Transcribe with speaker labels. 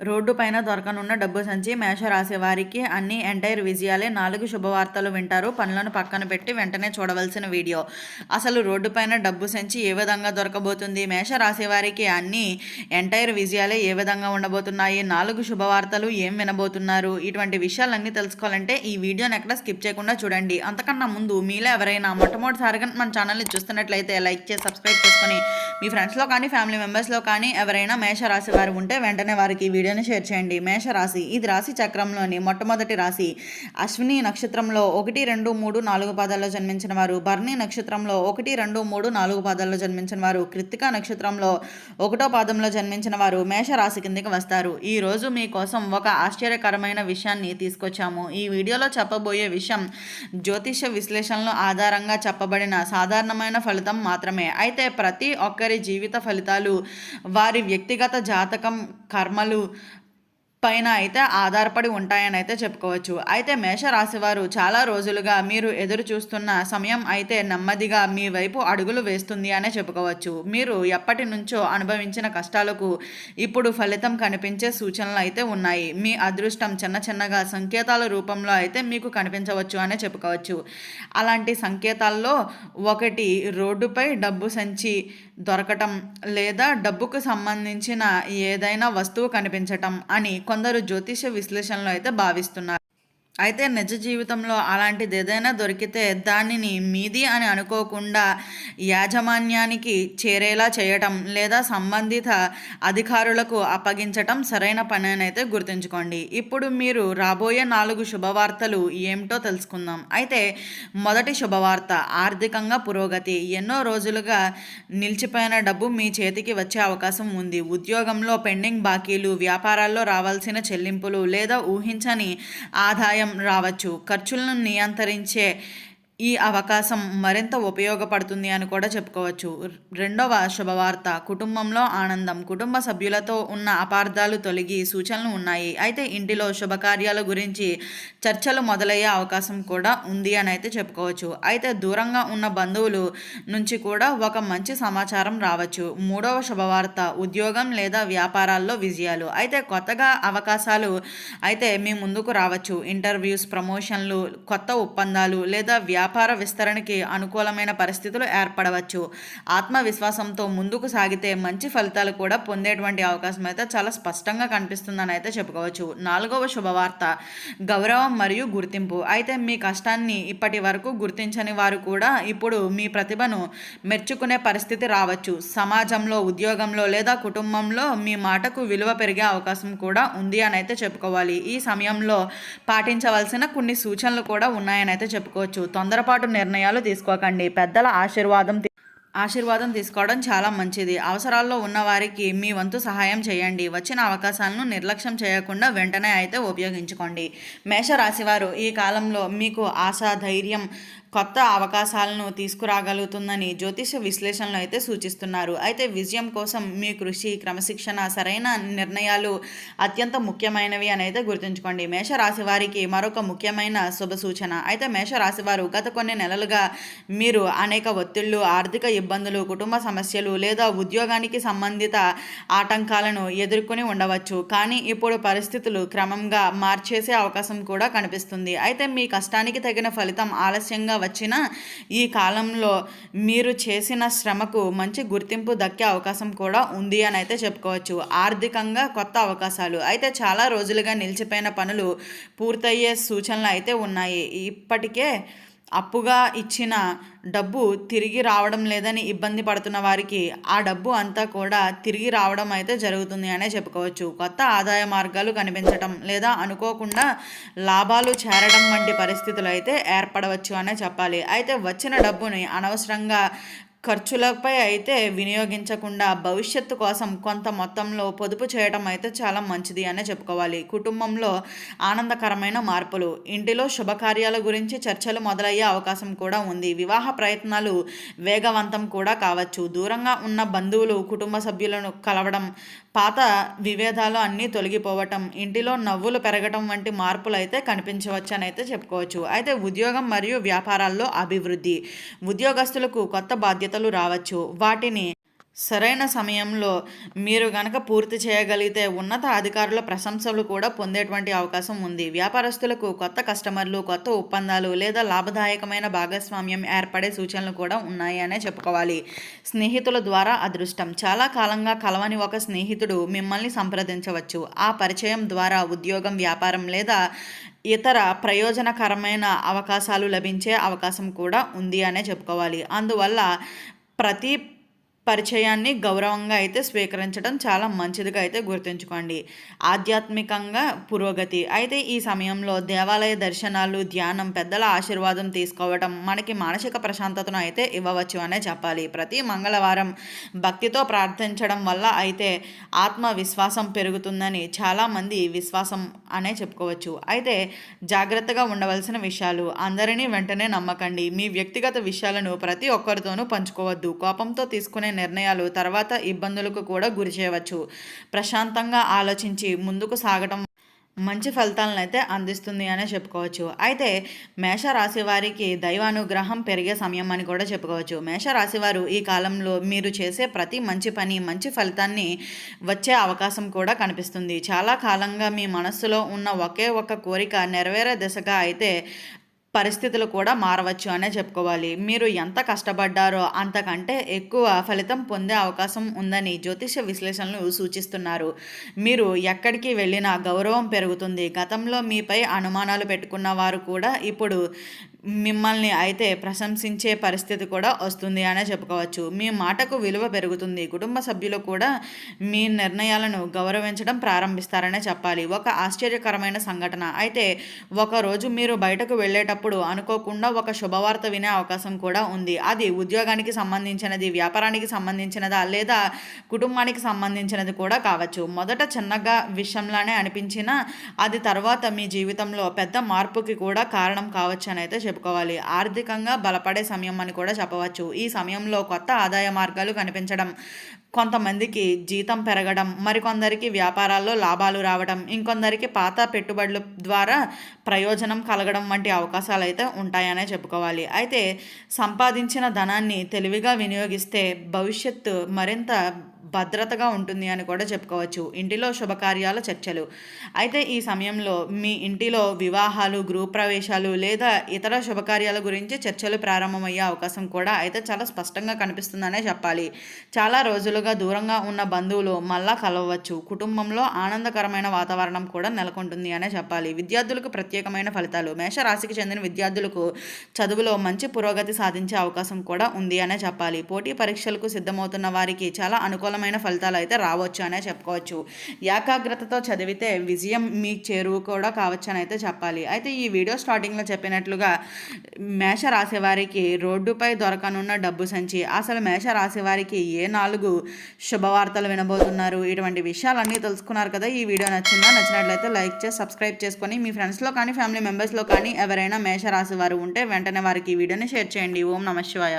Speaker 1: Road పైన దొరకనున్న డబ్బు సంచి మేషరాశి వారికి అన్ని ఎంటైర్ విజయాలే. 4 శుభవార్తలు వింటారు. పనులను పక్కన పెట్టి వెంటనే చూడవలసిన వీడియో. అసలు రోడ్డు పైన డబ్బు సంచి ఏ విధంగా దొరకబోతుంది? మేషరాశి వారికి అన్ని ఎంటైర్ విజయాలే ఏ విధంగా ఉండబోతున్నాయి? 4 శుభవార్తలు ఏం వినబోతున్నారు? ఇటువంటి విషయాలన్నీ తెలుసుకోవాలంటే ఈ వీడియోని ఎక్కడ స్కిప్ చేయకుండా చూడండి. అంతకన్నా ముందు మీలో ఎవరైనా మొట్టమొదటిసారిగా మన ఛానల్ని చూస్తున్నట్లయితే లైక్ చేసి సబ్స్క్రైబ్ చేసుకొని మీ ఫ్రెండ్స్లో కానీ ఫ్యామిలీ మెంబర్స్లో కానీ ఎవరైనా మేషరాశి వారు ఉంటే వెంటనే వారికి ఈ వీడియోని షేర్ చేయండి. మేషరాశి ఇది రాశి చక్రంలోని మొట్టమొదటి రాశి. అశ్విని నక్షత్రంలో 1, 2, 3, 4 పాదాల్లో జన్మించిన వారు, భరణి నక్షత్రంలో 1, 2, 3, 4 పాదాల్లో జన్మించిన వారు, కృత్తిక నక్షత్రంలో 1వ పాదంలో జన్మించిన వారు మేషరాశి కిందకి వస్తారు. ఈ రోజు మీకోసం ఒక ఆశ్చర్యకరమైన విషయాన్ని తీసుకొచ్చాము. ఈ వీడియోలో చెప్పబోయే విషయం జ్యోతిష విశ్లేషణల ఆధారంగా చెప్పబడిన సాధారణమైన ఫలితం మాత్రమే. అయితే ప్రతి ఒక్కరి జీవిత ఫలితాలు వారి వ్యక్తిగత జాతకం, కర్మలు పైన అయితే ఆధారపడి ఉంటాయని అయితే చెప్పుకోవచ్చు. అయితే మేషరాశి వారు చాలా రోజులుగా మీరు ఎదురు చూస్తున్న సమయం అయితే నెమ్మదిగా మీ వైపు అడుగులు వేస్తుంది అనే చెప్పుకోవచ్చు. మీరు ఎప్పటి నుంచో అనుభవించిన కష్టాలకు ఇప్పుడు ఫలితం కనిపించే సూచనలు అయితే ఉన్నాయి. మీ అదృష్టం చిన్న చిన్నగా సంకేతాల రూపంలో అయితే మీకు కనిపించవచ్చు అనే చెప్పుకోవచ్చు. అలాంటి సంకేతాల్లో ఒకటి రోడ్డుపై డబ్బు సంచి దొరకటం లేదా డబ్బుకు సంబంధించిన ఏదైనా వస్తువు కనిపించటం అని కొందరు జ్యోతిష విశ్లేషణలో అయితే భావిస్తున్నారు. అయితే నిజ జీవితంలో అలాంటిది ఏదైనా దొరికితే దానిని మీది అని అనుకోకుండా యాజమాన్యానికి చేరేలా చేయటం లేదా సంబంధిత అధికారులకు అప్పగించటం సరైన పని అని అయితే గుర్తుంచుకోండి. ఇప్పుడు మీరు రాబోయే 4 శుభవార్తలు ఏమిటో తెలుసుకుందాం. అయితే మొదటి శుభవార్త ఆర్థికంగా పురోగతి. ఎన్నో రోజులుగా నిలిచిపోయిన డబ్బు మీ చేతికి వచ్చే అవకాశం ఉంది. ఉద్యోగంలో పెండింగ్ బాకీలు, వ్యాపారాల్లో రావాల్సిన చెల్లింపులు లేదా ఊహించని ఆదాయం రావచ్చు. ఖర్చులను నియంత్రించే ఈ అవకాశం మరింత ఉపయోగపడుతుంది అని కూడా చెప్పుకోవచ్చు. రెండవ శుభవార్త కుటుంబంలో ఆనందం. కుటుంబ సభ్యులతో ఉన్న అపార్థాలు తొలగి సూచనలు ఉన్నాయి. అయితే ఇంటిలో శుభకార్యాల గురించి చర్చలు మొదలయ్యే అవకాశం కూడా ఉంది అని అయితే చెప్పుకోవచ్చు. అయితే దూరంగా ఉన్న బంధువులు నుంచి కూడా ఒక మంచి సమాచారం రావచ్చు. మూడవ శుభవార్త ఉద్యోగం లేదా వ్యాపారాల్లో విజయాలు. అయితే కొత్తగా అవకాశాలు అయితే మీ ముందుకు రావచ్చు. ఇంటర్వ్యూస్, ప్రమోషన్లు, కొత్త ఒప్పందాలు లేదా వ్యాపార విస్తరణకి అనుకూలమైన పరిస్థితులు ఏర్పడవచ్చు. ఆత్మవిశ్వాసంతో ముందుకు సాగితే మంచి ఫలితాలు కూడా పొందేటువంటి అవకాశం అయితే చాలా స్పష్టంగా కనిపిస్తుందని అయితే చెప్పుకోవచ్చు. నాలుగవ శుభవార్త గౌరవం మరియు గుర్తింపు. అయితే మీ కష్టాన్ని ఇప్పటి వరకు గుర్తించని వారు కూడా ఇప్పుడు మీ ప్రతిభను మెచ్చుకునే పరిస్థితి రావచ్చు. సమాజంలో, ఉద్యోగంలో లేదా కుటుంబంలో మీ మాటకు విలువ పెరిగే అవకాశం కూడా ఉంది అని అయితే చెప్పుకోవాలి. ఈ సమయంలో పాటించవలసిన కొన్ని సూచనలు కూడా ఉన్నాయని అయితే చెప్పుకోవచ్చు. తొందరపాటు నిర్ణయాలు తీసుకోకండి. పెద్దల ఆశీర్వాదం తీసుకోవడం చాలా మంచిది. అవసరాల్లో ఉన్నవారికి మీ వంతు సహాయం చేయండి. వచ్చిన అవకాశాలను నిర్లక్ష్యం చేయకుండా వెంటనే అయితే ఉపయోగించుకోండి. మేషరాశివారు ఈ కాలంలో మీకు ఆశ, ధైర్యం, కొత్త అవకాశాలను తీసుకురాగలుగుతుందని జ్యోతిష విశ్లేషణలు అయితే సూచిస్తున్నారు. అయితే విజయం కోసం మీ కృషి, క్రమశిక్షణ, సరైన నిర్ణయాలు అత్యంత ముఖ్యమైనవి అని అయితే గుర్తుంచుకోండి. మేషరాశి వారికి మరొక ముఖ్యమైన శుభ సూచన. అయితే మేషరాశి వారు గత కొన్ని నెలలుగా మీరు అనేక ఒత్తిళ్లు, ఆర్థిక ఇబ్బందులు, కుటుంబ సమస్యలు లేదా ఉద్యోగానికి సంబంధిత ఆటంకాలను ఎదుర్కొని ఉండవచ్చు. కానీ ఇప్పుడు పరిస్థితులు క్రమంగా మార్చేసే అవకాశం కూడా కనిపిస్తుంది. అయితే మీ కష్టానికి తగిన ఫలితం ఆలస్యంగా వచ్చిన ఈ కాలంలో మీరు చేసిన శ్రమకు మంచి గుర్తింపు దక్కే అవకాశం కూడా ఉంది అని అయితే చెప్పుకోవచ్చు. ఆర్థికంగా కొత్త అవకాశాలు. అయితే చాలా రోజులుగా నిలిచిపోయిన పనులు పూర్తయ్యే సూచనలు అయితే ఉన్నాయి. ఇప్పటికే అప్పుగా ఇచ్చిన డబ్బు తిరిగి రావడం లేదని ఇబ్బంది పడుతున్న వారికి ఆ డబ్బు అంతా కూడా తిరిగి రావడం అయితే జరుగుతుంది అనే చెప్పుకోవచ్చు. కొత్త ఆదాయ మార్గాలు కనిపించడం లేదా అనుకోకుండా లాభాలు చేరడం వంటి పరిస్థితులు అయితే ఏర్పడవచ్చు అనే చెప్పాలి. అయితే వచ్చిన డబ్బుని అనవసరంగా ఖర్చులపై అయితే వినియోగించకుండా భవిష్యత్తు కోసం కొంత మొత్తంలో పొదుపు చేయడం అయితే చాలా మంచిది అనే చెప్పుకోవాలి. కుటుంబంలో ఆనందకరమైన మార్పులు. ఇంటిలో శుభకార్యాల గురించి చర్చలు మొదలయ్యే అవకాశం కూడా ఉంది. వివాహ ప్రయత్నాలు వేగవంతం కూడా కావచ్చు. దూరంగా ఉన్న బంధువులు, కుటుంబ సభ్యులను కలవడం, పాత విభేదాలు అన్నీ తొలగిపోవటం, ఇంటిలో నవ్వులు పెరగటం వంటి మార్పులు అయితే కనిపించవచ్చు అని అయితే చెప్పుకోవచ్చు. అయితే ఉద్యోగం మరియు వ్యాపారాల్లో అభివృద్ధి. ఉద్యోగస్తులకు కొత్త బాధ్యతలు రావచ్చు. వాటిని సరైన సమయంలో మీరు గనక పూర్తి చేయగలిగితే ఉన్నత అధికారుల ప్రశంసలు కూడా పొందేటువంటి అవకాశం ఉంది. వ్యాపారస్తులకు కొత్త కస్టమర్లు, కొత్త ఒప్పందాలు లేదా లాభదాయకమైన భాగస్వామ్యం ఏర్పడే సూచనలు కూడా ఉన్నాయి అనే చెప్పుకోవాలి. స్నేహితుల ద్వారా అదృష్టం. చాలా కాలంగా కలవని ఒక స్నేహితుడు మిమ్మల్ని సంప్రదించవచ్చు. ఆ పరిచయం ద్వారా ఉద్యోగం, వ్యాపారం లేదా ఇతర ప్రయోజనకరమైన అవకాశాలు లభించే అవకాశం కూడా ఉంది అనే చెప్పుకోవాలి. అందువల్ల ప్రతి పరిచయాన్ని గౌరవంగా అయితే స్వీకరించడం చాలా మంచిదిగా అయితే గుర్తుంచుకోండి. ఆధ్యాత్మికంగా పురోగతి. అయితే ఈ సమయంలో దేవాలయ దర్శనాలు, ధ్యానం, పెద్దల ఆశీర్వాదం తీసుకోవడం మనకి మానసిక ప్రశాంతతను అయితే ఇవ్వవచ్చు అనే చెప్పాలి. ప్రతి మంగళవారం భక్తితో ప్రార్థించడం వల్ల అయితే ఆత్మవిశ్వాసం పెరుగుతుందని చాలామంది విశ్వాసం అనే చెప్పుకోవచ్చు. అయితే జాగ్రత్తగా ఉండవలసిన విషయాలు. అందరినీ వెంటనే నమ్మకండి. మీ వ్యక్తిగత విషయాలను ప్రతి ఒక్కరితోనూ పంచుకోవద్దు. కోపంతో తీసుకునే నిర్ణయాలు తర్వాత ఇబ్బందులకు కూడా గురి చేయవచ్చు. ప్రశాంతంగా ఆలోచించి ముందుకు సాగటం మంచి ఫలితాలను అయితే అందిస్తుంది అనే చెప్పుకోవచ్చు. అయితే మేషరాశి వారికి దైవానుగ్రహం పెరిగే సమయం అని కూడా చెప్పుకోవచ్చు. మేషరాశి వారు ఈ కాలంలో మీరు చేసే ప్రతి మంచి పని మంచి ఫలితాన్ని వచ్చే అవకాశం కూడా కనిపిస్తుంది. చాలా కాలంగా మీ మనస్సులో ఉన్న ఒకే ఒక కోరిక నెరవేరే దిశగా అయితే పరిస్థితులు కూడా మారవచ్చు అనే చెప్పుకోవాలి. మీరు ఎంత కష్టపడ్డారో అంతకంటే ఎక్కువ ఫలితం పొందే అవకాశం ఉందని జ్యోతిష విశ్లేషణలు సూచిస్తున్నారు. మీరు ఎక్కడికి వెళ్ళినా గౌరవం పెరుగుతుంది. గతంలో మీపై అనుమానాలు పెట్టుకున్న వారు కూడా ఇప్పుడు మిమ్మల్ని అయితే ప్రశంసించే పరిస్థితి కూడా వస్తుంది అనే చెప్పుకోవచ్చు. మీ మాటకు విలువ పెరుగుతుంది. కుటుంబ సభ్యులు కూడా మీ నిర్ణయాలను గౌరవించడం ప్రారంభిస్తారనే చెప్పాలి. ఒక ఆశ్చర్యకరమైన సంఘటన. అయితే ఒకరోజు మీరు బయటకు వెళ్ళేటప్పుడు అనుకోకుండా ఒక శుభవార్త వినే అవకాశం కూడా ఉంది. అది ఉద్యోగానికి సంబంధించినది, వ్యాపారానికి సంబంధించినదా లేదా కుటుంబానికి సంబంధించినది కూడా కావచ్చు. మొదట చిన్నగా విషయంలానే అనిపించినా అది తర్వాత మీ జీవితంలో పెద్ద మార్పుకి కూడా కారణం కావచ్చు అని అయితే చెప్పుకోవాలి. ఆర్థికంగా బలపడే సమయం అని కూడా చెప్పవచ్చు. ఈ సమయంలో కొత్త ఆదాయ మార్గాలు కనిపించడం, కొంతమందికి జీతం పెరగడం, మరికొందరికి వ్యాపారాల్లో లాభాలు రావడం, ఇంకొందరికి పాత పెట్టుబడుల ద్వారా ప్రయోజనం కలగడం వంటి అవకాశాలు అయితే ఉంటాయనే చెప్పుకోవాలి. అయితే సంపాదించిన ధనాన్ని తెలివిగా వినియోగిస్తే భవిష్యత్తు మరింత భద్రతగా ఉంటుంది అని కూడా చెప్పుకోవచ్చు. ఇంటిలో శుభకార్యాల చర్చలు. అయితే ఈ సమయంలో మీ ఇంటిలో వివాహాలు, గృహప్రవేశాలు లేదా ఇతర శుభకార్యాల గురించి చర్చలు ప్రారంభమయ్యే అవకాశం కూడా అయితే చాలా స్పష్టంగా కనిపిస్తుందనే చెప్పాలి. చాలా రోజులుగా దూరంగా ఉన్న బంధువులు మళ్ళా కలవచ్చు. కుటుంబంలో ఆనందకరమైన వాతావరణం కూడా నెలకొంటుంది అనే చెప్పాలి. విద్యార్థులకు ప్రత్యేకమైన ఫలితాలు. మేషరాశికి చెందిన విద్యార్థులకు చదువులో మంచి పురోగతి సాధించే అవకాశం కూడా ఉంది అనే చెప్పాలి. పోటీ పరీక్షలకు సిద్ధమవుతున్న వారికి చాలా అనుకూలమైన ఫలితాలు అయితే రావచ్చు అనే చెప్పుకోవచ్చు. ఏకాగ్రతతో చదివితే విజయం మీ చేరువు కూడా కావచ్చు అని అయితే చెప్పాలి. అయితే ఈ వీడియో స్టార్టింగ్లో చెప్పినట్లుగా మేషరాశి వారికి రోడ్డుపై దొరకనున్న డబ్బు సంచి, అసలు మేషరాశి వారికి ఏ 4 శుభవార్తలు వినబోతున్నారు, ఇటువంటి విషయాలన్నీ తెలుసుకున్నారు కదా. ఈ వీడియో నచ్చినట్లయితే లైక్ చేసి సబ్స్క్రైబ్ చేసుకొని మీ ఫ్రెండ్స్లో కానీ ఫ్యామిలీ మెంబర్స్లో కానీ ఎవరైనా మేషరాశి వారు ఉంటే వెంటనే వారికి ఈ వీడియోని షేర్ చేయండి. ఓం నమః శివాయ.